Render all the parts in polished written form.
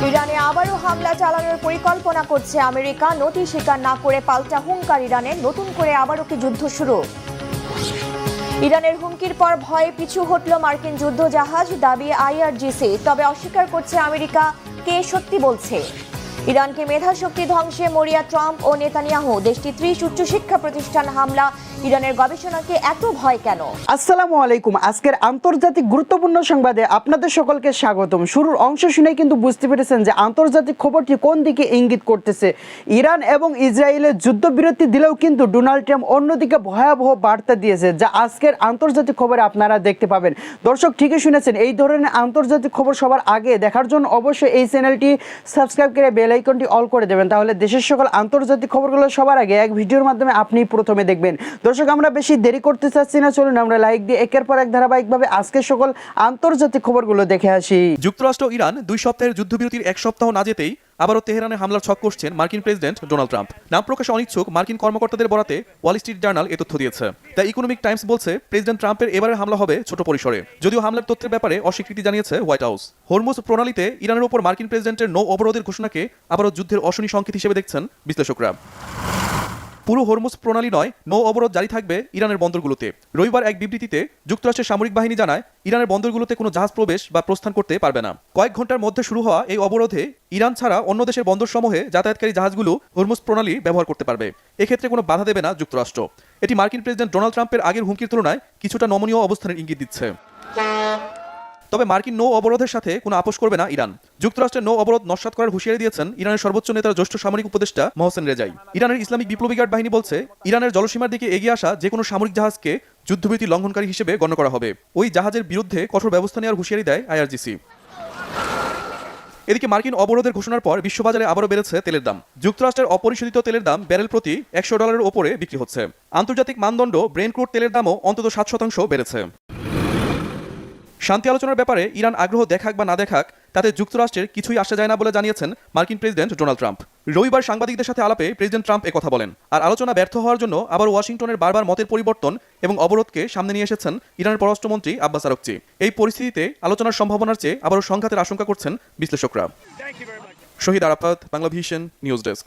ইরানে আবারও হামলা চালানোর পরিকল্পনা করছে আমেরিকা। নতি স্বীকার না করে পাল্টা হুঙ্কার ইরানের। নতুন করে আবারও কি যুদ্ধ শুরু? ইরানের হুমকির পর ভয়ে পিছু হটল মার্কিন যুদ্ধ জাহাজ, দাবি আইআরজিসি। তবে অস্বীকার করছে আমেরিকা। কে সত্যি বলছে? ইরানকে মেধাশক্তি ধ্বংসে মরিয়া ট্রাম্প ও নেতানিয়াহু। দেশটির 30 উচ্চশিক্ষা প্রতিষ্ঠান হামলা। ইরানের গবেষণাকে এত ভয় কেন? আসসালামু আলাইকুম। আজকের আন্তর্জাতিক গুরুত্বপূর্ণ সংবাদে আপনাদের সকলকে স্বাগতম। শুরুর অংশ শুনে কিন্তু বুঝতে পেরেছেন যে আন্তর্জাতিক খবরটি কোন দিকে ইঙ্গিত করতেছে। ইরান এবং ইসরায়েলের যুদ্ধবিরতি দিলেও কিন্তু ডোনাল্ড ট্রাম্প অন্যদিকে ভয়াবহ বার্তা দিয়েছে, যা আজকের আন্তর্জাতিক খবরে আপনারা দেখতে পাবেন। দর্শক, ঠিকই শুনেছেন, এই ধরনের আন্তর্জাতিক খবর সবার আগে দেখার জন্য অবশ্যই এই চ্যানেলটি সাবস্ক্রাইব করে বেল আইকনটি অল করে দেবেন। তাহলে দেশের সকল আন্তর্জাতিক খবরগুলো সবার আগে এক ভিডিওর মাধ্যমে আপনি প্রথমে দেখবেন। দর্শক, আমরা বেশি দেরি করতে চাচ্ছি না, চলুন আমরা লাইক দিয়ে একের পর এক ধারাবাহিকভাবে আজকের সকল আন্তর্জাতিক খবরগুলো দেখে আসি। যুক্তরাষ্ট্র ইরান 2 সপ্তাহের যুদ্ধবিরতির এক সপ্তাহ না যেতেই আবারও তেহরানে হামলার ছক কষছেন মার্কিন প্রেসিডেন্ট ডোনাল্ড ট্রাম্প। নাম প্রকাশে অনিচ্ছুক মার্কিন কর্মকর্তাদের বরাতে ওয়াল স্ট্রিট জার্নাল এ তথ্য দিয়েছে। দ্য ইকোনমিক টাইমস বলছে, প্রেসিডেন্ট ট্রাম্পের এবারের হামলা হবে ছোট পরিসরে, যদিও হামলার তথ্যের ব্যাপারে অস্বীকৃতি জানিয়েছে হোয়াইট হাউস। হরমুজ প্রণালীতে ইরানের উপর মার্কিন প্রেসিডেন্টের নৌ অবরোধের ঘোষণাকে আবারও যুদ্ধের অশনি সংকেত হিসেবে দেখছেন বিশ্লেষকরা। পুরো হরমুজ প্রণালী নয়, নৌ অবরোধ জারি থাকবে ইরানের বন্দরগুলোতে। রবিবার এক বিবৃতিতে যুক্তরাষ্ট্রের সামরিক বাহিনী জানায়, ইরানের বন্দরগুলোতে কোনো জাহাজ প্রবেশ বা প্রস্থান করতে পারবে না। কয়েক ঘন্টার মধ্যে শুরু হওয়া এই অবরোধে ইরান ছাড়া অন্য দেশের বন্দরসমূহে যাতায়াতকারী জাহাজগুলো হরমুজ প্রণালী ব্যবহার করতে পারবে। এক্ষেত্রে কোনো বাধা দেবে না যুক্তরাষ্ট্র। এটি মার্কিন প্রেসিডেন্ট ডোনাল্ড ট্রাম্পের আগের হুমকির তুলনায় কিছুটা নমনীয় অবস্থানের ইঙ্গিত দিচ্ছে। তবে মার্কিন নৌ অবরোধের সাথে কোনো আপোষ করবে না ইরান। যুক্তরাষ্ট্রের নৌ অবরোধ নস্যাৎ করার হুঁশিয়ারি দিয়েছেন ইরানের সর্বোচ্চ নেতার জ্যেষ্ঠ সামরিক উপদেষ্টা মোহসেন রেজাই। ইরানের ইসলামিক বিপ্লবী গার্ড বাহিনী বলছে, ইরানের জলসীমার দিকে এগিয়ে আসা যে কোনো সামরিক জাহাজকে যুদ্ধবিরতি লঙ্ঘনকারী হিসেবে গণ্য করা হবে। ওই জাহাজের বিরুদ্ধে কঠোর ব্যবস্থা নেওয়ার হুঁশিয়ারি দেয় আইআরজিসি। এদিকে মার্কিন অবরোধের ঘোষণার পর বিশ্ববাজারে আবারও বেড়েছে তেলের দাম। যুক্তরাষ্ট্রের অপরিশোধিত তেলের দাম ব্যারেল প্রতি $100 ওপরে বিক্রি হচ্ছে। আন্তর্জাতিক মানদণ্ড ব্রেন্ট ক্রুড তেলের দামও অন্তত 7% বেড়েছে। শান্তি আলোচনার ব্যাপারে ইরান আগ্রহ দেখাক বা না দেখাক, তাতে যুক্তরাষ্ট্রের কিছুই আসা যায় না বলে জানিয়েছেন মার্কিন প্রেসিডেন্ট ডোনাল্ড ট্রাম্প। রবিবার সাংবাদিকদের সাথে আলাপে প্রেসিডেন্ট ট্রাম্প একথা বলেন। আর আলোচনা ব্যর্থ হওয়ার জন্য আবার ওয়াশিংটনের বারবার মতের পরিবর্তন এবং অবরোধকে সামনে নিয়ে এসেছেন ইরানের পররাষ্ট্রমন্ত্রী আব্বাস আরাগচি। এই পরিস্থিতিতে আলোচনার সম্ভাবনার চেয়ে আবারও সংঘাতের আশঙ্কা করছেন বিশ্লেষকরা। Shahid Arafat, Bangla vision news desk.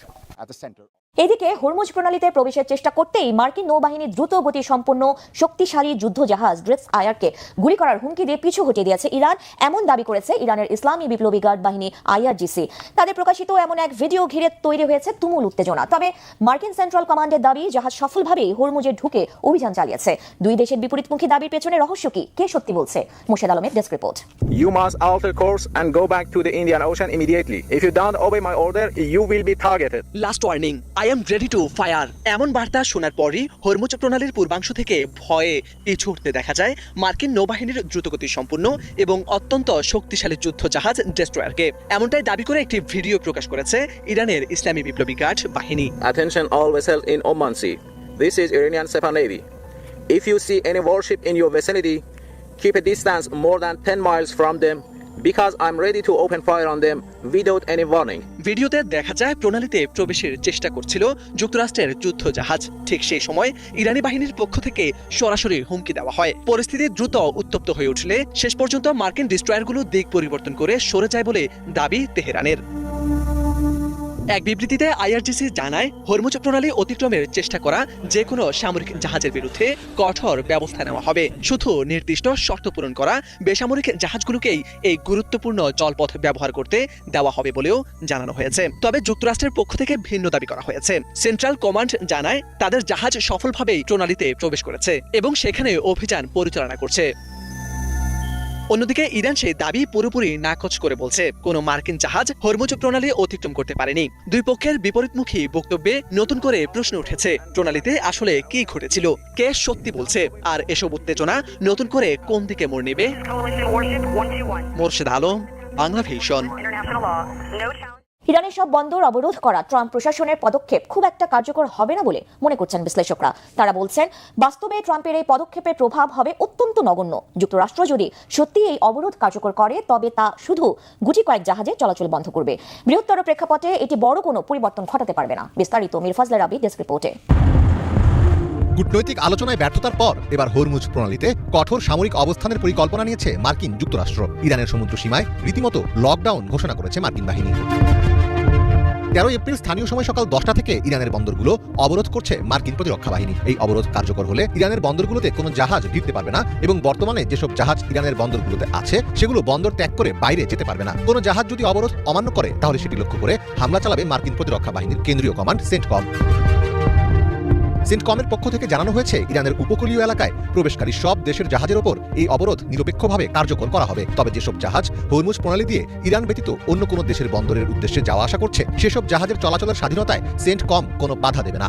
এদিকে হরমুজ প্রণালীতে প্রবেশের চেষ্টা করতেই মার্কিন নৌবাহিনী দ্রুত গতি সম্পন্ন শক্তিশালী যুদ্ধ জাহাজ ড্রেস আয়ারকে গুলি করার হুমকি দিয়ে পিছু হটিয়ে দিয়েছে ইরান। এমন দাবি করেছে ইরানের ইসলামী বিপ্লবী গার্ড বাহিনী আইআরজিসি। তাদের প্রকাশিত এমন এক ভিডিও ঘিরে তৈরি হয়েছে তুমুল উত্তেজনা। তবে মার্কিন সেন্ট্রাল কমান্ডের দাবি, জাহাজ সফলভাবেই হরমুজে ঢুকে অভিযান চালিয়েছে। দুই দেশের বিপরীতমুখী দাবির পেছনে রহস্য কি? কে সত্যি বলছে? মোর্শেদ আলমের desk report. You must alter course and go back to the Indian Ocean immediately. If you don't obey my order, you will be targeted. Last warning, I am ready to fire. এমন বার্তা শোনার পরই Hormuz প্রণালীর পূর্বাংশ থেকে ভয়ে পিছু উঠতে দেখা যায় মার্কিন নৌবাহিনীর দ্রুতগতি সম্পন্ন এবং অত্যন্ত শক্তিশালী যুদ্ধ জাহাজ ডেস্ট্রয়ারকে। এমনটাই দাবি করে একটি ভিডিও প্রকাশ করেছে ইরানের ইসলামী বিপ্লবী গার্ড বাহিনী। Attention all vessels in Oman Sea. This is Iranian Sepa Navy. If you see any warship in your vicinity, keep a distance more than 10 miles from them, because I'm ready to open fire on them without any warning. ভিডিওতে দেখা যায় প্রণালীতে প্রবেশের চেষ্টা করছিল যুক্তরাষ্ট্রের যুদ্ধ জাহাজ। ঠিক সেই সময় ইরানি বাহিনীর পক্ষ থেকে সরাসরি হুমকি দেওয়া হয়। পরিস্থিতি দ্রুত উত্তপ্ত হয়ে উঠলে শেষ পর্যন্ত মার্কিন ডিস্ট্রয়ারগুলো দিক পরিবর্তন করে সরে যায় বলে দাবি তেহরানের। এক বিবৃতিতে আইআরজিসি জানায়, হরমুজ প্রণালী অতিক্রমের চেষ্টা করা যে কোনো সামরিক জাহাজের বিরুদ্ধে কঠোর ব্যবস্থা নেওয়া হবে। শুধু নির্দিষ্ট শর্ত পূরণ করা বেসামরিক জাহাজগুলোকেই এই গুরুত্বপূর্ণ জলপথ ব্যবহার করতে দেওয়া হবে বলেও জানানো হয়েছে। তবে যুক্তরাষ্ট্রের পক্ষ থেকে ভিন্ন দাবি করা হয়েছে। সেন্ট্রাল কমান্ড জানায়, তাদের জাহাজ সফলভাবেই প্রণালীতে প্রবেশ করেছে এবং সেখানে অভিযান পরিচালনা করছে। অন্যদিকে ইরান সেই দাবি পুরোপুরি নাকচ করে বলছে, কোনো মার্কিন জাহাজ হরমুজ প্রণালী অতিক্রম করতে পারেনি। দুই পক্ষের বিপরীতমুখী বক্তব্যে নতুন করে প্রশ্ন উঠেছে, প্রণালীতে আসলে কি ঘটেছিল, কে সত্যি বলছে, আর এসব উত্তেজনা নতুন করে কোন দিকে মোড় নেবে? মোর্শেদ আলম, বাংলা ভিশন। ইরানের সব বন্দর অবরোধ করা ট্রাম্প প্রশাসনের পদক্ষেপ খুব একটা কার্যকর হবে না বলে মনে করছেন বিশ্লেষকরা। তারা বলছেন, বাস্তবে ট্রাম্পের এই পদক্ষেপের প্রভাব হবে অত্যন্ত নগণ্য। যুক্তরাষ্ট্র যদি সত্যি এই অবরোধ কার্যকর করে, তবে তা শুধু গুটি কয়েক জাহাজে চলাচল বন্ধ করবে। বৃহত্তর প্রেক্ষাপটে এটি বড় কোনো পরিবর্তন ঘটাতে পারবে না। বিস্তারিত মিরফাজলে রাবি ডেস্ক রিপোর্টে। কূটনৈতিক আলোচনায় ব্যর্থতার পর এবার হরমুজ প্রণালীতে কঠোর সামরিক অবস্থানের পরিকল্পনা নিয়েছে মার্কিন যুক্তরাষ্ট্র। ইরানের সমুদ্র সীমায় রীতিমতো লকডাউন ঘোষণা করেছে মার্কিন বাহিনী। 13 এপ্রিল স্থানীয় সময় সকাল 10টা থেকে ইরানের বন্দরগুলো অবরোধ করছে মার্কিন প্রতিরক্ষা বাহিনী। এই অবরোধ কার্যকর হলে ইরানের বন্দরগুলোতে কোনো জাহাজ ভিড়তে পারবে না এবং বর্তমানে যেসব জাহাজ ইরানের বন্দরগুলোতে আছে সেগুলো বন্দর ত্যাগ করে বাইরে যেতে পারবে না। কোনো জাহাজ যদি অবরোধ অমান্য করে তাহলে সেটি লক্ষ্য করে হামলা চালাবে মার্কিন প্রতিরক্ষা বাহিনীর কেন্দ্রীয় কমান্ড সেন্টকম। সেন্টকমের পক্ষ থেকে জানানো হয়েছে ইরানের উপকূলীয় এলাকায় প্রবেশকারী সব দেশের জাহাজের ওপর এই অবরোধ নিরপেক্ষভাবে কার্যকর করা হবে। তবে যেসব জাহাজ হরমুজ প্রণালী দিয়ে ইরান ব্যতীত অন্য কোনো দেশের বন্দরের উদ্দেশ্যে যাওয়া আসা করছে সেসব জাহাজের চলাচলের স্বাধীনতায় সেন্টকম কোনো বাধা দেবে না।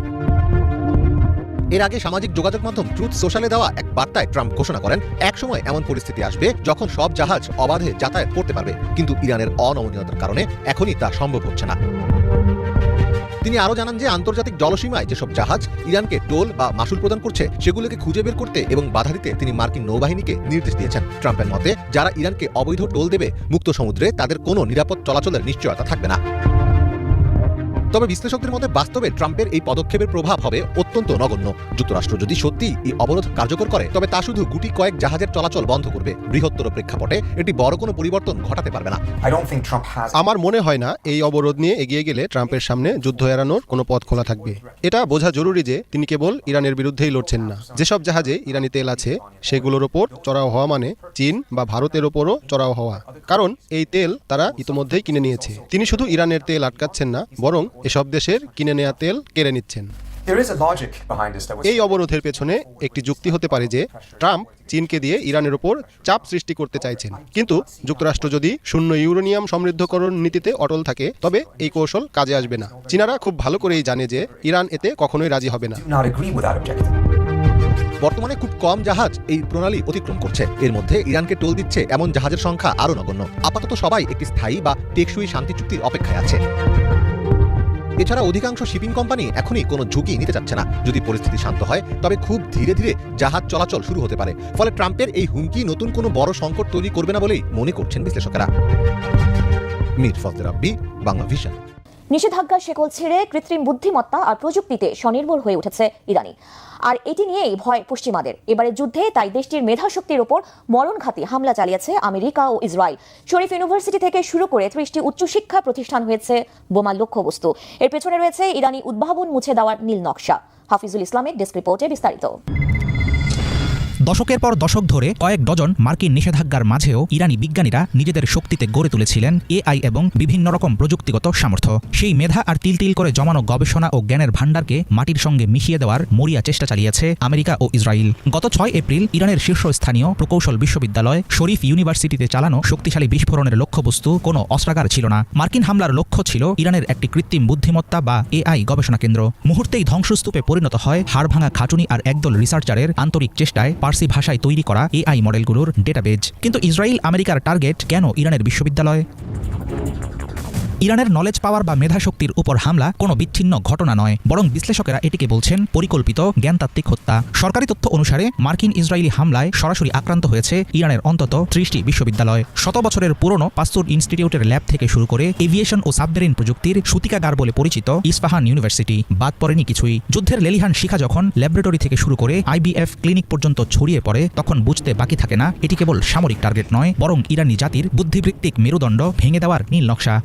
এর আগে সামাজিক যোগাযোগ মাধ্যম ট্রুথ সোশ্যালে দেওয়া এক বার্তায় ট্রাম্প ঘোষণা করেন, একসময় এমন পরিস্থিতি আসবে যখন সব জাহাজ অবাধে যাতায়াত করতে পারবে, কিন্তু ইরানের অনমনীয়তার কারণে এখনই তা সম্ভব হচ্ছে না। তিনি আরও জানান যে আন্তর্জাতিক জলসীমায় যেসব জাহাজ ইরানকে টোল বা মাসুল প্রদান করছে সেগুলোকে খুঁজে বের করতে এবং বাধা দিতে তিনি মার্কিন নৌবাহিনীকে নির্দেশ দিয়েছেন। ট্রাম্পের মতে যারা ইরানকে অবৈধ টোল দেবে মুক্ত সমুদ্রে তাদের কোনো নিরাপদ চলাচলের নিশ্চয়তা থাকবে না। তবে বিশ্লেষকদের মতে বাস্তবে ট্রাম্পের এই পদক্ষেপের প্রভাব হবে অত্যন্ত নগণ্য। যুক্তরাষ্ট্র যদি সত্যিই এই অবরোধ কার্যকর করে তবে তা শুধু গুটি কয়েক জাহাজের চলাচল বন্ধ করবে। বৃহত্তর প্রেক্ষাপটে এটি বড় কোনো পরিবর্তন ঘটাতে পারবে না। আমার মনে হয় না এই অবরোধ নিয়ে এগিয়ে গেলে ট্রাম্পের সামনে যুদ্ধ এড়ানোর কোনো পথ খোলা থাকবে। এটা বোঝা জরুরি যে তিনি কেবল ইরানের বিরুদ্ধেই লড়ছেন না। যেসব জাহাজে ইরানি তেল আছে সেগুলোর ওপর চড়াও হওয়া মানে চীন বা ভারতের ওপরও চড়াও হওয়া, কারণ এই তেল তারা ইতোমধ্যেই কিনে নিয়েছে। তিনি শুধু ইরানের তেল আটকাচ্ছেন না, বরং এসব দেশের কিনে নেওয়া তেল কেড়ে নিচ্ছেন। এই অবরোধের পেছনে একটি যুক্তি হতে পারে যে ট্রাম্প চীনকে দিয়ে ইরানের ওপর চাপ সৃষ্টি করতে চাইছেন, কিন্তু যুক্তরাষ্ট্র যদি শূন্য ইউরেনিয়াম সমৃদ্ধকরণ নীতিতে অটল থাকে তবে এই কৌশল কাজে আসবে না। চীনারা খুব ভালো করেই জানে যে ইরান এতে কখনোই রাজি হবে না। বর্তমানে খুব কম জাহাজ এই প্রণালী অতিক্রম করছে। এর মধ্যে ইরানকে টোল দিচ্ছে এমন জাহাজের সংখ্যা আরও নগণ্য। আপাতত সবাই একটি স্থায়ী বা টেকসই শান্তি চুক্তির অপেক্ষায় আছে। এছাড়া অধিকাংশ শিপিং কোম্পানি এখনই কোনো ঝুঁকি নিতে চাচ্ছে না। যদি পরিস্থিতি শান্ত হয় তবে খুব ধীরে ধীরে জাহাজ চলাচল শুরু হতে পারে। ফলে ট্রাম্পের এই হুমকি নতুন কোনো বড় সংকট তৈরি করবে না বলেই মনে করছেন বিশ্লেষকেরা। মীর ফজলে রাব্বি, বাংলা ভিশন। নিষেধাজ্ঞা শেকল ছেড়ে কৃত্রিম বুদ্ধিমত্তা আর প্রযুক্তিতে স্বনির্ভর হয়ে উঠেছে ইরানি, আর এটি নিয়েই ভয় পশ্চিমাদের। এবারের যুদ্ধে তাই দেশটির মেধাশক্তির ওপর মরণঘাতী হামলা চালিয়েছে আমেরিকা ও ইসরায়েল। শরীফ ইউনিভার্সিটি থেকে শুরু করে 30টি উচ্চশিক্ষা প্রতিষ্ঠান হয়েছে বোমার লক্ষ্যবস্তু। এর পেছনে রয়েছে ইরানি উদ্ভাবন মুছে দেওয়ার নীল নকশা। হাফিজুল ইসলামের ডেস্ক রিপোর্টে বিস্তারিত। দশকের পর দশক ধরে কয়েক ডজন মার্কিন নিষেধাজ্ঞার মাঝেও ইরানি বিজ্ঞানীরা নিজেদের শক্তিতে গড়ে তুলেছিলেন এআই এবং বিভিন্ন রকম প্রযুক্তিগত সামর্থ্য। সেই মেধা আর তিল তিল করে জমানো গবেষণা ও জ্ঞানের ভাণ্ডারকে মাটির সঙ্গে মিশিয়ে দেওয়ার মরিয়া চেষ্টা চালিয়েছে আমেরিকা ও ইসরায়েল। গত 6 এপ্রিল ইরানের শীর্ষস্থানীয় প্রকৌশল বিশ্ববিদ্যালয় শরীফ ইউনিভার্সিটিতে চালানো শক্তিশালী বিস্ফোরণের লক্ষ্যবস্তু কোনো অস্ত্রাগার ছিল না। মার্কিন হামলার লক্ষ্য ছিল ইরানের একটি কৃত্রিম বুদ্ধিমত্তা বা এআই গবেষণা কেন্দ্র। মুহূর্তেই ধ্বংসস্তূপে পরিণত হয় হাড়ভাঙা খাটুনি আর একদল রিসার্চারের আন্তরিক চেষ্টায় ফার্সি ভাষায় তৈরি করা এআই মডেলগুলোর ডেটাবেজ। কিন্তু ইসরায়েল আমেরিকার টার্গেট কেন ইরানের বিশ্ববিদ্যালয়? ইরানের নলেজ পাওয়ার বা মেধাশক্তির উপর হামলা কোনো বিচ্ছিন্ন ঘটনা নয়, বরং বিশ্লেষকেরা এটিকে বলছেন পরিকল্পিত জ্ঞানতাত্ত্বিক হত্যা। সরকারি তথ্য অনুসারে মার্কিন ইসরায়েলি হামলায় সরাসরি আক্রান্ত হয়েছে ইরানের অন্তত 30টি বিশ্ববিদ্যালয়। 100 বছরের পুরনো পাস্তুর ইনস্টিটিউটের ল্যাব থেকে শুরু করে এভিয়েশন ও সাবমেরিন প্রযুক্তির সূতিকাগার বলে পরিচিত ইস্পাহান ইউনিভার্সিটি বাদ পড়েনি কিছুই। যুদ্ধের লেলিহান শিখা যখন ল্যাবরেটরি থেকে শুরু করে IBF ক্লিনিক পর্যন্ত ছড়িয়ে পড়ে তখন বুঝতে বাকি থাকে না এটি কেবল সামরিক টার্গেট নয়, বরং ইরানি জাতির বুদ্ধিবৃত্তিক মেরুদণ্ড ভেঙে দেওয়ার নীল নকশা।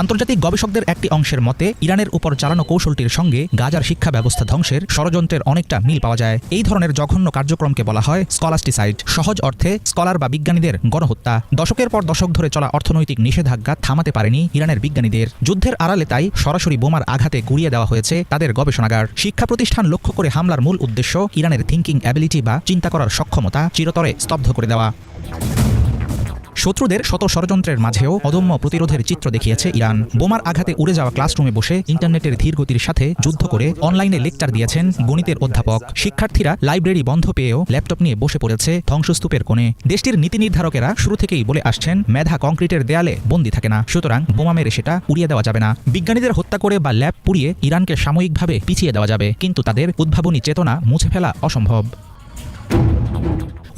আন্তর্জাতিক গবেষকদের একটি অংশের মতে ইরানের উপর চালানো কৌশলটির সঙ্গে গাজার শিক্ষা ব্যবস্থা ধ্বংসের ষড়যন্ত্রের অনেকটা মিল পাওয়া যায়। এই ধরনের জঘন্য কার্যক্রমকে বলা হয় স্কলাস্টিসাইড, সহজ অর্থে স্কলার বা বিজ্ঞানীদের গণহত্যা। দশকের পর দশক ধরে চলা অর্থনৈতিক নিষেধাজ্ঞা থামাতে পারেনি ইরানের বিজ্ঞানীদের। যুদ্ধের আড়ালে তাই সরাসরি বোমার আঘাতে গুঁড়িয়ে দেওয়া হয়েছে তাদের গবেষণাগার। শিক্ষা প্রতিষ্ঠান লক্ষ্য করে হামলার মূল উদ্দেশ্য ইরানের থিঙ্কিং অ্যাবিলিটি বা চিন্তা করার সক্ষমতা চিরতরে স্তব্ধ করে দেওয়া। শত্রুদের শত ষড়যন্ত্রের মাঝেও অদম্য প্রতিরোধের চিত্র দেখিয়েছে ইরান। বোমার আঘাতে উড়ে যাওয়া ক্লাসরুমে বসে ইন্টারনেটের ধীরগতির সাথে যুদ্ধ করে অনলাইনে লেকচার দিয়েছেন গণিতের অধ্যাপক। শিক্ষার্থীরা লাইব্রেরি বন্ধ পেয়েও ল্যাপটপ নিয়ে বসে পড়েছে ধ্বংসস্তূপের কোণে। দেশটির নীতি নির্ধারকেরা শুরু থেকেই বলে আসছেন মেধা কংক্রিটের দেয়ালে বন্দী থাকে না, সুতরাং বোমা মেরে সেটা উড়িয়ে দেওয়া যাবে না। বিজ্ঞানীদের হত্যা করে বা ল্যাব পুড়িয়ে ইরানকে সাময়িকভাবে পিছিয়ে দেওয়া যাবে, কিন্তু তাদের উদ্ভাবনী চেতনা মুছে ফেলা অসম্ভব।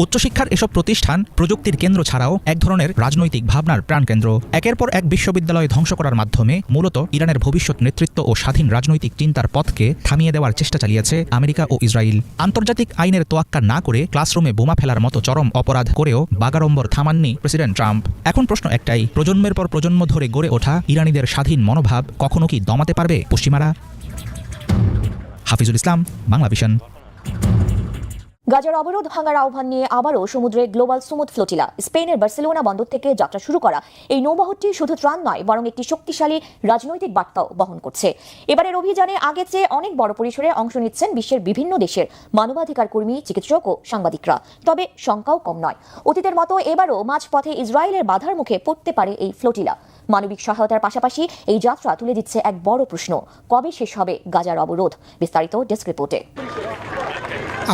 উচ্চশিক্ষার এসব প্রতিষ্ঠান প্রযুক্তির কেন্দ্র ছাড়াও এক ধরনের রাজনৈতিক ভাবনার প্রাণকেন্দ্র। একের পর এক বিশ্ববিদ্যালয় ধ্বংস করার মাধ্যমে মূলত ইরানের ভবিষ্যৎ নেতৃত্ব ও স্বাধীন রাজনৈতিক চিন্তার পথকে থামিয়ে দেওয়ার চেষ্টা চালিয়েছে আমেরিকা ও ইসরায়েল। আন্তর্জাতিক আইনের তোয়াক্কা না করে ক্লাসরুমে বোমা ফেলার মতো চরম অপরাধ করেও বাগাড়ম্বর থামাননি প্রেসিডেন্ট ট্রাম্প। এখন প্রশ্ন একটাই, প্রজন্মের পর প্রজন্ম ধরে গড়ে ওঠা ইরানিদের স্বাধীন মনোভাব কখনো কি দমাতে পারবে পশ্চিমারা? হাফিজুল ইসলাম, বাংলা ভিশন। গাজার অবরোধ ভাঙার আহ্বান নিয়ে আবারও সমুদ্রে গ্লোবাল সুমুদ ফ্লোটিলা স্পেনের বার্সেলোনা বন্দর থেকে যাত্রা শুরু করা এই নৌবহরটি শুধু ত্রাণ নয়, বরং একটি শক্তিশালী রাজনৈতিক বার্তাও বহন করছে। এবারের অভিযানে আগের চেয়ে অনেক বড় পরিসরে অংশ নিচ্ছেন বিশ্বের বিভিন্ন দেশের মানবাধিকার কর্মী, চিকিৎসক ও সাংবাদিকরা। তবে শঙ্কাও কম নয়, অতীতের মতো এবারও মাঝপথে ইসরায়েলের বাধার মুখে পড়তে পারে এই ফ্লোটিলা। মানবিক সহায়তার পাশাপাশি এই যাত্রা তুলে দিচ্ছে এক বড় প্রশ্ন, কবে শেষ হবে গাজার অবরোধ? বিস্তারিত ডেস্ক রিপোর্টে।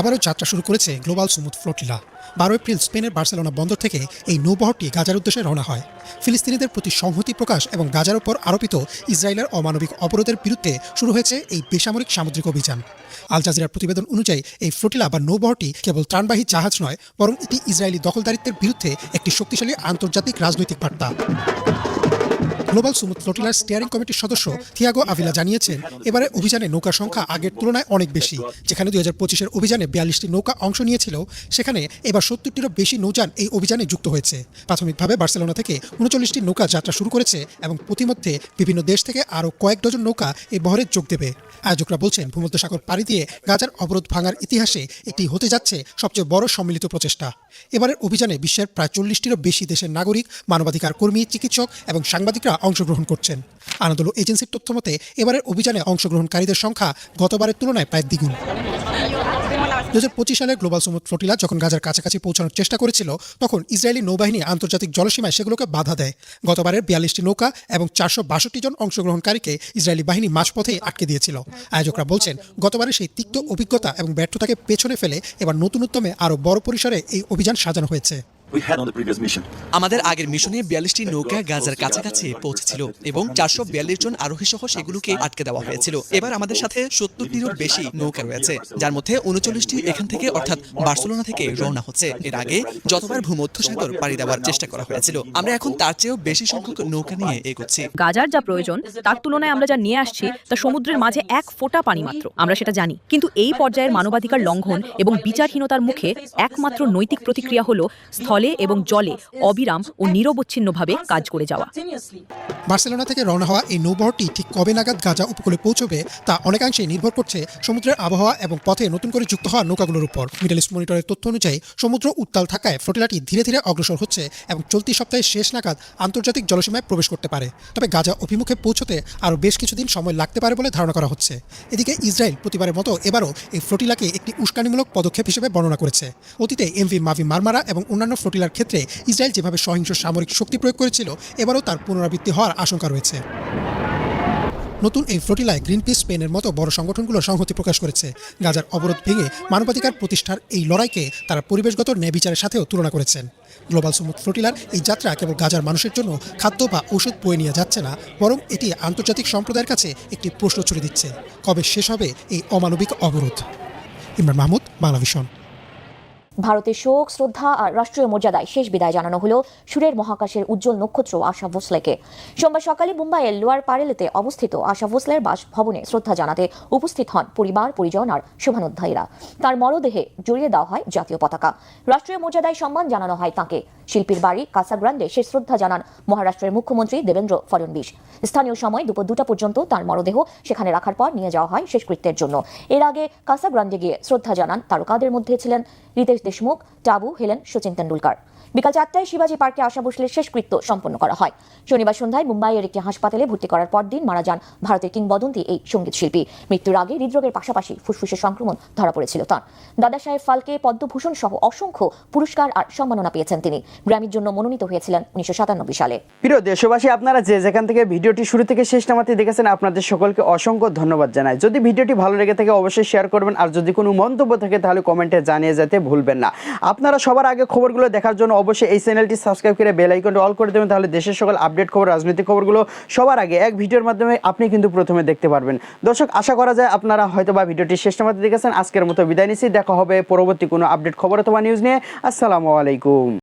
আবারও যাত্রা শুরু করেছে গ্লোবাল সুমুদ ফ্লোটিলা। 12 এপ্রিল স্পেনের বার্সেলোনা বন্দর থেকে এই নৌবহরটি গাজার উদ্দেশ্যে রওনা হয়। ফিলিস্তিনিদের প্রতি সংহতি প্রকাশ এবং গাজার উপর আরোপিত ইসরায়েলের অমানবিক অবরোধের বিরুদ্ধে শুরু হয়েছে এই বেসামরিক সামুদ্রিক অভিযান। আল জাজিরার প্রতিবেদন অনুযায়ী এই ফ্লোটিলা বা নৌবহরটি কেবল ত্রাণবাহী জাহাজ নয়, বরং এটি ইসরায়েলি দখলদারিত্বের বিরুদ্ধে একটি শক্তিশালী আন্তর্জাতিক রাজনৈতিক বার্তা। গ্লোবাল সুমুদ ফ্লোটিলার স্টিয়ারিং কমিটির সদস্য থিয়াগো আভিলা জানিয়েছেন, এবারে অভিযানে নৌকার সংখ্যা আগের তুলনায় অনেক বেশি। যেখানে 2025-এর অভিযানে 42টি নৌকা অংশ নিয়েছিল, সেখানে এবার 70টিরও বেশি নৌযান এই অভিযানে যুক্ত হয়েছে। প্রাথমিকভাবে বার্সেলোনা থেকে 39টি নৌকা যাত্রা শুরু করেছে এবং প্রতিমধ্যে বিভিন্ন দেশ থেকে আরও কয়েক ডজন নৌকা এই বহরে যোগ দেবে। আয়োজকরা বলছেন, ভূমধ্যসাগর পাড়ি দিয়ে গাজার অবরোধ ভাঙার ইতিহাসে এটি হতে যাচ্ছে সবচেয়ে বড় সম্মিলিত প্রচেষ্টা। এবারের অভিযানে বিশ্বের প্রায় 40টিরও বেশি দেশের নাগরিক, মানবাধিকার কর্মী, চিকিৎসক এবং সাংবাদিকরা অংশগ্রহণ করছেন। আনাদোলু এজেন্সির তথ্যমতে এবারের অভিযানে অংশগ্রহণকারীদের সংখ্যা গতবারের তুলনায় প্রায় দ্বিগুণ। 2025 সালে গ্লোবাল সুমুদ ফ্লোটিলা যখন গাজার কাছাকাছি পৌঁছানোর চেষ্টা করেছিল, তখন ইসরায়েলি নৌবাহিনী আন্তর্জাতিক জলসীমায় সেগুলোকে বাধা দেয়। গতবারের 42টি নৌকা এবং 462 জন অংশগ্রহণকারীকে ইসরায়েলি বাহিনী মাঝপথেই আটকে দিয়েছিল। আয়োজকরা বলছেন, গতবারের সেই তিক্ত অভিজ্ঞতা এবং ব্যর্থতাকে পেছনে ফেলে এবার নতুন উদ্যমে আরও বড় পরিসরে এই অভিযান সাজানো হয়েছে। আমাদের আগের মিশনে 42টি নৌকা গাজার কাছাকাছি পৌঁছেছিল এবং 442 জন আরোহী সহ সেগুলোকে আটকে দেওয়া হয়েছিল। এবার আমাদের সাথে 70টিরও বেশি নৌকা রয়েছে, যার মধ্যে 39টি এখান থেকে অর্থাৎ বার্সেলোনা থেকে রওনা হচ্ছে। এর আগে যতবার ভূমধ্যসাগর পাড়ি দেওয়ার চেষ্টা করা হয়েছিল, আমরা এখন তার চেয়েও বেশি সংখ্যক নৌকা নিয়ে এগোচ্ছি। গাজার যা প্রয়োজন তার তুলনায় আমরা যা নিয়ে আসছি তা সমুদ্রের মাঝে এক ফোঁটা পানি মাত্র, আমরা সেটা জানি। কিন্তু এই পর্যায়ের মানবাধিকার লঙ্ঘন এবং বিচারহীনতার মুখে একমাত্র নৈতিক প্রতিক্রিয়া হলো স্থলে এবং জলে অবিরাম ও নিরবচ্ছিন্নভাবে কাজ করে যাওয়া। বার্সেলোনা থেকে রওনা হওয়া এই নৌবহরটি ঠিক কবে নাগাদ গাজা উপকূলে পৌঁছবে তা অনেকাংশেই নির্ভর করছে সমুদ্রের আবহাওয়া এবং পথে নতুন করে যুক্ত হওয়া নৌকাগুলোর উপর। মিডল ইস্ট মনিটরের তথ্য অনুযায়ী সমুদ্র উত্তাল থাকায় ফ্লোটিলাটি ধীরে ধীরে অগ্রসর হচ্ছে এবং চলতি সপ্তাহের শেষ নাগাদ আন্তর্জাতিক জলসীমায় প্রবেশ করতে পারে। তবে গাজা অভিমুখে পৌঁছতে আরও বেশ কিছুদিন সময় লাগতে পারে বলে ধারণা করা হচ্ছে। এদিকে ইসরায়েল প্রতিবারের মতো এবারও এই ফ্লোটিলাকে একটি উস্কানিমূলক পদক্ষেপ হিসেবে বর্ণনা করেছে। অতীতে এমভি মাভি মারমারা এবং অন্যান্য ফ্লোটিলার ক্ষেত্রে ইসরায়েল যেভাবে সহিংস সামরিক শক্তি প্রয়োগ করেছিল, এবারও তার পুনরাবৃত্তি হওয়ার আশঙ্কা রয়েছে। নতুন এই ফ্লোটিলায় গ্রিনপিস, স্পেনের মতো বড় সংগঠনগুলো সংহতি প্রকাশ করেছে। গাজার অবরোধ ভেঙে মানবাধিকার প্রতিষ্ঠার এই লড়াইকে তারা পরিবেশগত ন্যায়বিচারের সাথেও তুলনা করেছেন। গ্লোবাল সুমুদ ফ্লোটিলার এই যাত্রা কেবল গাজার মানুষের জন্য খাদ্য বা ওষুধ বয়ে নিয়ে যাচ্ছে না, বরং এটি আন্তর্জাতিক সম্প্রদায়ের কাছে একটি প্রশ্ন ছুড়ে দিচ্ছে, কবে শেষ হবে এই অমানবিক অবরোধ। ইমরান মাহমুদ, বাংলা ভিশন। ভারতের শোক, শ্রদ্ধা আর রাষ্ট্রীয় মর্যাদায় শেষ বিদায় জানানো হলো সুরের মহাকাশের উজ্জ্বল নক্ষত্র আশা ভোসলেকে। সোমবার সকালে মুম্বাইয়ের লোয়ার পারেলেতে অবস্থিত আশা ভোসলের বাসভবনে শ্রদ্ধা জানাতে উপস্থিত হন পরিবার, পরিজন আর শুভানুধ্যায়ীরা। তার মরদেহে জড়িয়ে দেওয়া হয় জাতীয় পতাকা। রাষ্ট্রীয় মর্যাদায় সম্মান জানানো হয় তাঁকে। শিল্পীর বাড়ি কাসাগ্রান্ডে শেষ শ্রদ্ধা জানান মহারাষ্ট্রের মুখ্যমন্ত্রী দেবেন্দ্র ফডনবিস। স্থানীয় সময় দুপুর 2টা পর্যন্ত তার মরদেহ সেখানে রাখার পর নিয়ে যাওয়া হয় শেষকৃত্যের জন্য। এর আগে কাসাগ্রান্ডে গিয়ে শ্রদ্ধা জানান তারকাদের মধ্যে ছিলেন রিতেশ দেশমুখ, টাবু, হেলেন, সচিন তেন্ডুলকার। বিকাল 4টায় শিবাজি পার্কে আশা ভোসলের শেষকৃত্য সম্পন্ন করা হয়। শনিবার সন্ধ্যায় মুম্বাইয়ের একটি হাসপাতালে ভর্তি করার পরদিন মারা যান ভারতের কিংবদন্তি এই সঙ্গীত শিল্পী। মৃত্যুর আগে হৃদরোগের পাশাপাশি ফুসফুসে সংক্রমণ ধরা পড়েছিল তাঁর। দাদা সাহেব ফালকে, পদ্মভূষণ সহ অসংখ্য পুরস্কার আর সম্মাননা পেয়েছেন তিনি। গ্র্যামির জন্য মনোনীত হয়েছিলেন 1997 সালে। প্রিয় দেশবাসী, আপনারা যে যেখান থেকে ভিডিওটি শুরু থেকে শেষ নামাতে দেখেছেন, আপনাদের সকলকে অসংখ্য ধন্যবাদ জানাই। যদি ভিডিওটি ভালো লেগে থাকে অবশ্যই শেয়ার করবেন, আর যদি কোনো মন্তব্য থাকে তাহলে কমেন্টে জানিয়ে যেতে ভুলবেন না। আপনারা সবার আগে খবরগুলো দেখার জন্য অবশ্যই এই চ্যানেলটি সাবস্ক্রাইব করে বেল আইকনটি অল করে দেবেন, তাহলে দেশের সকল আপডেট খবর, রাজনৈতিক খবরগুলো সবার আগে এক ভিডিওর মাধ্যমে আপনি কিন্তু প্রথমে দেখতে পারবেন। দর্শক, আশা করা যায় আপনারা হয়তো বা ভিডিওটি শেষ পর্যন্ত দেখেছেন। আজকের মতো বিদায় নিচ্ছি, দেখা হবে পরবর্তী কোনো আপডেট খবর অথবা নিউজ নিয়ে। আসসালামু আলাইকুম।